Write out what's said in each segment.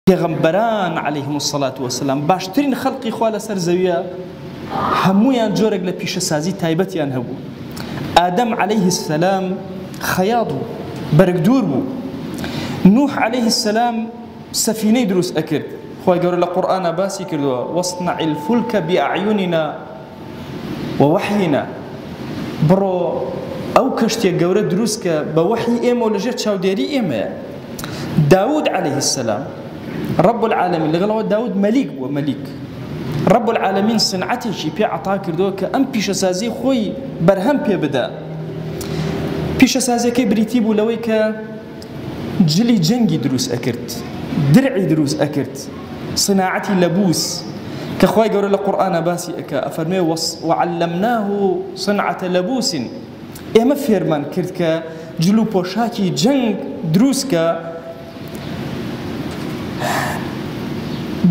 پێغەمبەران عليهم الصلاة والسلام باشترین خەڵقی خوا لەسەر زەویە هەموویان جۆرێک لە پیشەسازی تایبەتیان هەبوو. ئادەم عليه السلام خەیاط بوو، بەرگدوور بوو. نوح عليه السلام سەفینەی دروست ئەکرد. خوای گەورە لە قورئانە باسی کردووە وەصنع الفلك بأعيننا ووحينا، بڕۆ ئەو کەشتێک گەورە دروست کە بە وەحی ئێمە و لەژێر چاودێری ئێمەیە. داود عليه السلام رب العالمين لەگەڵەوە داود مەلیک بووە، مەلیک. رب العالمين صنعەتێکی پێ عەتا کردووە کە ئەم پیشەسازی خۆی بەرهەم پێ بدا. پیشەسازیەکەی بریتی بوو لەوەی کە جلی جەنگی دروست ئەکرد، درعی دروست ئەکرد، صناعەتی لەبوس کە خوای گەورە لە قورئانە باسی ئەکا ئەفەرمێ وعلمناه صنعة لبوس، ئێمە فێرمان کرد کە جلو پۆشاکی جەنگ دروستکە.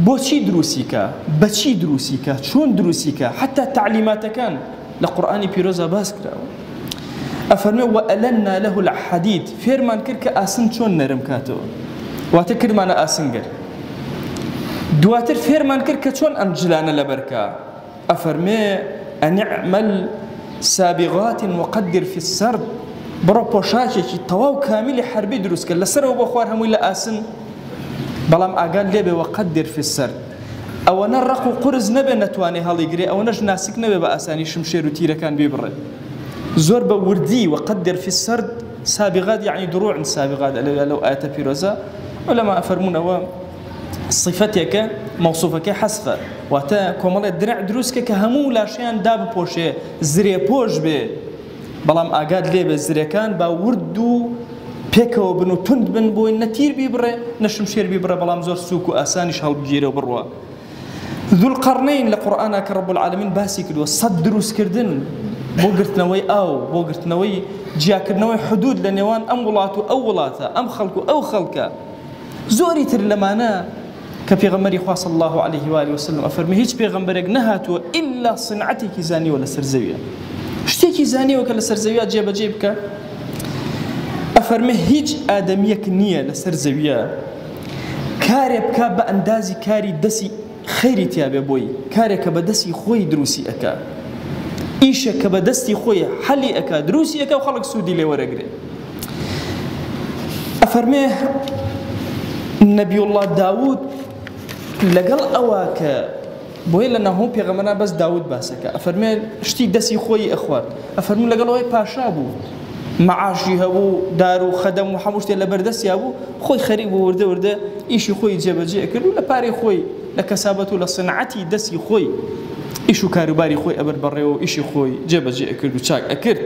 بۆچی دروستیکە، بەچی دروستیکە، چۆن دروستیکە، حتا تعلیماتەکان لە قورئانی پیرۆزە باس کراوە. ئەفەرمێ وألنا له الحديد، فێرمان کرد کە ئاسن چۆن نەرم کاتەوە، واتە کردمانە ئاسنگەر. دواتر فێرمان کرد کە چۆن ئەم جلانە لەبەرکە. ئەفەرمێ ئەنعمل سابغات وقدر في السرد، بڕۆ پۆشاکێکی تەواو کامیلی حربی دروستکە لەسەرەوە بۆ خوار هەمووی لە ئاسن، بەڵام ئاگال لێبێ وقدر في السرد، ئەوەنە ڕق و قورز نەبێ نەتوانێ هەڵیگرێ، ئەوەنەش ناسک نەبێ بە ئاسانی شمشێر و تیرەکان بێبڕێ، زۆر بە وردی. وقدر في السرد سابغات يعني دروع سابغات لەو ئاەتە پیرۆزە ولەما ئەفەرمونەوە صفتێکە مەوسوفەکەی حەسفە، واتە کۆمەڵێ درع دروستکە کە هەموو لاشیان دابپۆشێ، زرێ پۆش بێ، بەڵام ئاگات لێبێ زرەکان با ورد و پێکەوە بن و تند بن بۆی نەتیر بیبڕێ نەشمشێر بیبڕێ، بەڵام زۆر سووک و ئاسانیش هەڵبگیرە و بڕوە. ذوالقەرنەین لە قورئانە کە رب العالمین باسی کردووە سەد دروستکردن بۆ گرتنەوەی ئاو، بۆ گرتنەوەی جیاکردنەوەی حدود لە نێوان ئەم وڵات و ئەو وڵاتە، ئەم خەڵک و ئەو خەڵکە. زۆری تر لەمانە کە پێغەمبەری خوا صلی الله عليه وآله وسلم ئەفەرمێ هیچ پێغەمبەرێک نەهاتووە ئیلا صنعەتێکی زانیوە لەسەر زەویە، شتێکی زانیوە کە لەسەر زەویە جێبەجێ بکە. ئەفەرمێ هیچ ئادەمیەک نییە لەسەر زەویە کارێ بکە بە ئەندازی کاری دەستی خەیری تیابێ بۆی، کارێکە بە دەستی خۆی دروستی ئەکا، ئیشێک کە بە دەستی خۆی حەلی ئەکا، دروستی ئەکا و خەڵک سوودی لێ وەرەگرێ. ئەفەرمێ نەبی الله داود لەگەڵ ئەوە کە بۆیە لە ناهۆ پێغەمبەران بەس داود باسەکە، ئەفەرمێ شتی دەستی خۆی ئەخوات، ئەفەرمێ لەگەڵ ئەوەی پاشا بوو، معاشی هەبوو، دار و خەدەم و هەموو شتێ لەبەردەستیا بوو، خۆی خەریک بوو، وردە وردە ئیشی خۆی جێبەجێ کرد و لە پارەی خۆی لە کەسابەت و لە صنعەتی دەستی خۆی ئیش و کاروباری خۆی ئەبەر بەڕێوە ئیشی خۆی جێبەجێ کرد و چاک ئەکرد.